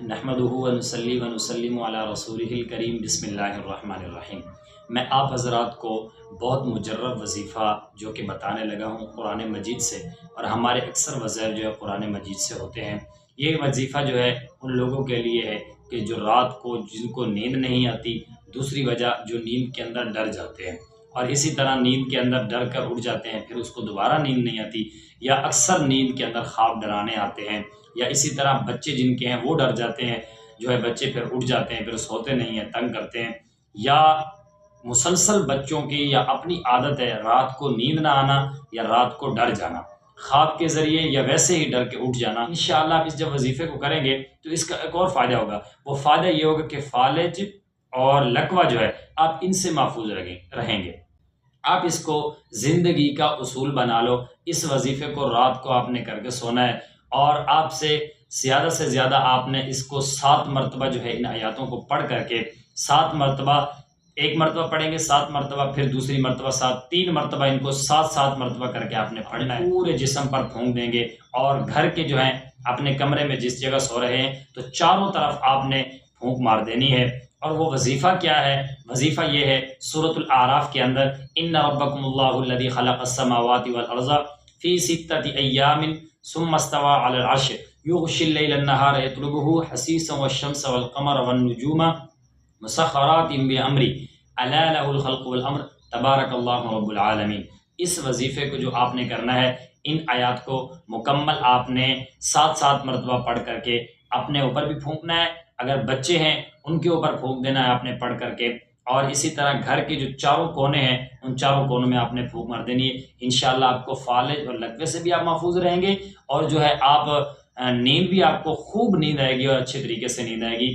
نحمدہ و نصلی و نسلم علی رسولہ الکریم بسم اللہ الرحمن الرحیم۔ میں آپ حضرات کو بہت مجرب وظیفہ جو کہ بتانے لگا ہوں قرآن مجید سے، اور ہمارے اکثر وظائف جو ہے قرآن مجید سے ہوتے ہیں۔ یہ وظیفہ جو ہے ان لوگوں کے لیے ہے کہ جو رات کو جن کو نیند نہیں آتی، دوسری وجہ جو نیند کے اندر ڈر جاتے ہیں، اور اسی طرح نیند کے اندر ڈر کر اٹھ جاتے ہیں، پھر اس کو دوبارہ نیند نہیں آتی، یا اکثر نیند کے اندر خواب ڈرانے آتے ہیں، یا اسی طرح بچے جن کے ہیں وہ ڈر جاتے ہیں، جو ہے بچے پھر اٹھ جاتے ہیں، پھر سوتے نہیں ہیں، تنگ کرتے ہیں، یا مسلسل بچوں کی یا اپنی عادت ہے رات کو نیند نہ آنا یا رات کو ڈر جانا خواب کے ذریعے، یا ویسے ہی ڈر کے اٹھ جانا۔ انشاءاللہ آپ اس جب وظیفے کو کریں گے تو اس کا ایک اور فائدہ ہوگا، وہ فائدہ یہ ہوگا کہ فالج اور لقوہ جو ہے آپ ان سے محفوظ رہیں گے۔ آپ اس کو زندگی کا اصول بنا لو، اس وظیفے کو رات کو آپ نے کر کے سونا ہے، اور آپ سے زیادہ آپ نے اس کو 7 مرتبہ جو ہے ان آیاتوں کو پڑھ کر کے 7 مرتبہ، ایک مرتبہ پڑھیں گے 7 مرتبہ، پھر دوسری مرتبہ 7، 3 مرتبہ ان کو 7 مرتبہ کر کے آپ نے پڑھنا ہے۔ پورے جسم پر پھونک دیں گے، اور گھر کے جو ہیں اپنے کمرے میں جس جگہ سو رہے ہیں تو چاروں طرف آپ نے پھونک مار دینی ہے۔ اور وہ وظیفہ کیا ہے؟ وظیفہ یہ ہے سورۃ الاعراف کے اندر، ان ربکم اللہ الذی خلق السماوات والارض فی 6 ایام ثم استوى علی العرش یغشی اللیل النہار یطلبہ حثیثا والشمس والقمر والنجوم مسخرات بامرہ الا لہ الخلق والامر تبارک اللہ رب العالمین۔ اس وظیفے کو جو آپ نے کرنا ہے، ان آیات کو مکمل آپ نے 7 مرتبہ پڑھ کر کے اپنے اوپر بھی پھونکنا ہے، اگر بچے ہیں ان کے اوپر پھونک دینا ہے آپ نے پڑھ کر کے، اور اسی طرح گھر کے جو چاروں کونے ہیں ان چاروں کونوں میں آپ نے پھونک مار دینی ہے۔ انشاءاللہ آپ کو فالج اور لقوے سے بھی آپ محفوظ رہیں گے، اور جو ہے آپ نیند بھی آپ کو خوب نیند آئے گی، اور اچھے طریقے سے نیند آئے گی۔